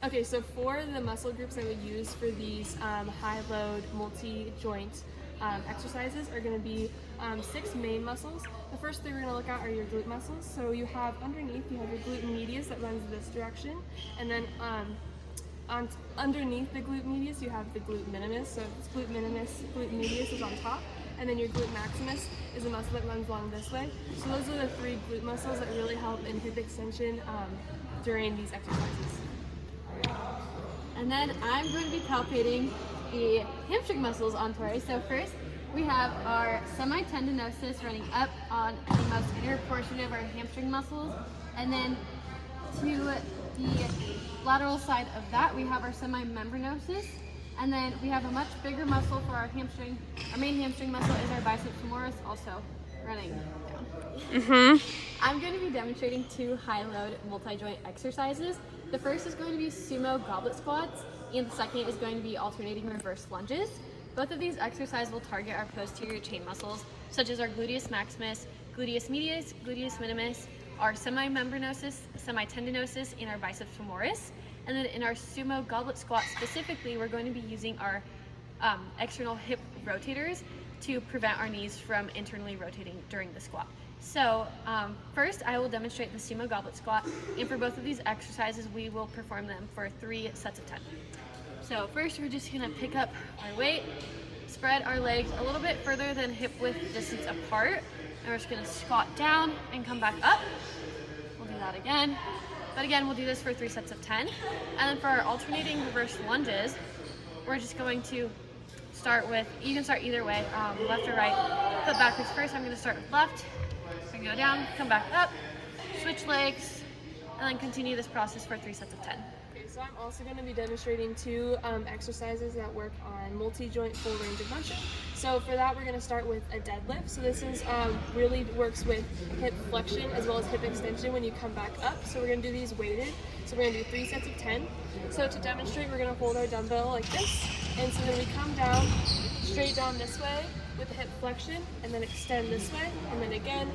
Okay, so for the muscle groups I would use for these high-load multi-joint exercises are going to be 6 main muscles. The first 3 we're going to look at are your glute muscles. So you have underneath, you have your glute medius that runs this direction, and then underneath the glute medius you have the glute minimus. So it's glute medius is on top, and then your glute maximus is a muscle that runs along this way. So those are the 3 glute muscles that really help in hip extension during these exercises. And then I'm going to be palpating the hamstring muscles on Tori. So first, we have our semitendinosus running up on the most inner portion of our hamstring muscles. And then to the lateral side of that, we have our semimembranosus. And then we have a much bigger muscle for our hamstring. Our main hamstring muscle is our biceps femoris, also running down. I'm going to be demonstrating 2 high-load multi-joint exercises. The first is going to be sumo goblet squats, and the second is going to be alternating reverse lunges. Both of these exercises will target our posterior chain muscles, such as our gluteus maximus, gluteus medius, gluteus minimus, our semimembranosus, semitendinosus, and our biceps femoris. And then in our sumo goblet squat specifically, we're going to be using our external hip rotators to prevent our knees from internally rotating during the squat. So first I will demonstrate the sumo goblet squat, and for both of these exercises we will perform them for 3 sets of 10. So first we're just going to pick up our weight, spread our legs a little bit further than hip width distance apart, and we're just going to squat down and come back up. We'll do that again. But again, we'll do this for 3 sets of 10. And then for our alternating reverse lunges, we're just going to start with, you can start either way, left or right, foot backwards first. I'm going to start with left. I go down, come back up, switch legs, and then continue this process for 3 sets of 10. Okay, so I'm also going to be demonstrating 2 exercises that work on multi-joint full range of motion. So for that, we're going to start with a deadlift. So this is really works with hip flexion as well as hip extension when you come back up. So we're going to do these weighted. So we're going to do 3 sets of 10. So to demonstrate, we're going to hold our dumbbell like this, and so then we come down, straight down this way with the hip flexion, and then extend this way, and then again,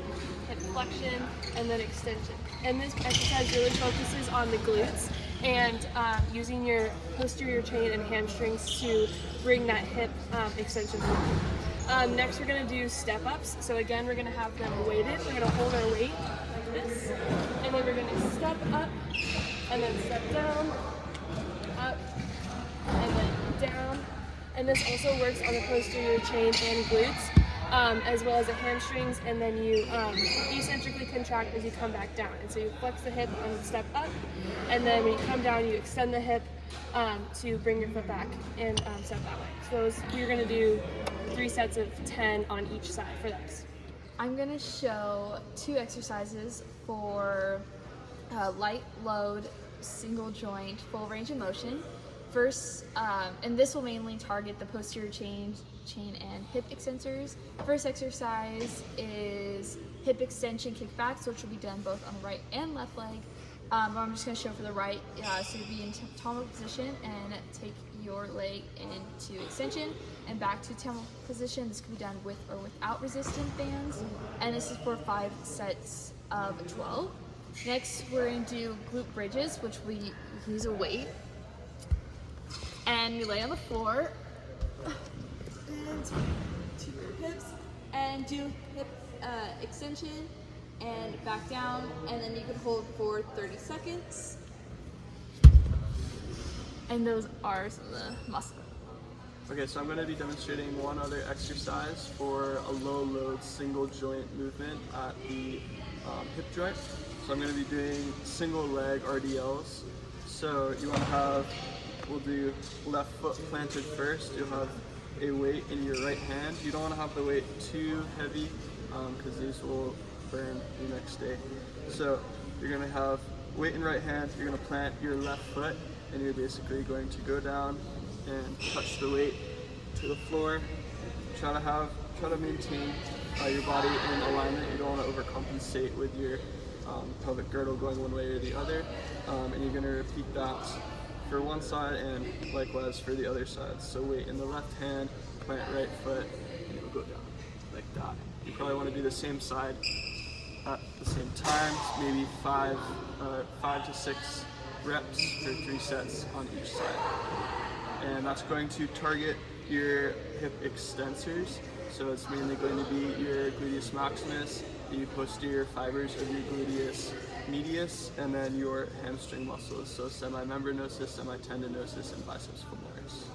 hip flexion, and then extension. And this exercise really focuses on the glutes and using your posterior chain and hamstrings to bring that hip extension forward. Next, we're going to do step-ups. So again, we're going to have them weighted. We're going to hold our weight like this, and then we're going to step up, and then step down, up, and then down. And this also works on the posterior chain and glutes, as well as the hamstrings, and then you eccentrically contract as you come back down. And so you flex the hip on the step up, and then when you come down, you extend the hip to bring your foot back and step that way. So you're going to do 3 sets of 10 on each side for those. I'm going to show 2 exercises for light load, single joint, full range of motion. First, and this will mainly target the posterior chain and hip extensors. First exercise is hip extension kickbacks, which will be done both on the right and left leg. I'm just going to show for the right, so you'll be in tambo position and take your leg into extension and back to tambo position. This can be done with or without resistant bands, and this is for 5 sets of 12. Next, we're going to do glute bridges, which we use a weight. And we lay on the floor and to your hips and do hip extension and back down, and then you can hold for 30 seconds. And those are some of the muscles. Okay, so I'm going to be demonstrating one other exercise for a low load single joint movement at the hip joint. So I'm going to be doing single leg RDLs. So you want to have, we'll do left foot planted first. You'll have a weight in your right hand. You don't want to have the weight too heavy because these will burn the next day. So you're going to have weight in right hand. You're going to plant your left foot, and you're basically going to go down and touch the weight to the floor. Try to maintain your body in alignment. You don't want to overcompensate with your pelvic girdle going one way or the other, and you're going to repeat that for one side and likewise for the other side. So weight in the left hand, plant right foot, and it'll go down like that. You probably want to do the same side at the same time, maybe five to six reps for 3 sets on each side. And that's going to target your hip extensors. So it's mainly going to be your gluteus maximus, the posterior fibers of your gluteus medius, and then your hamstring muscles, so semimembranosus, semitendinosus, and biceps femoris.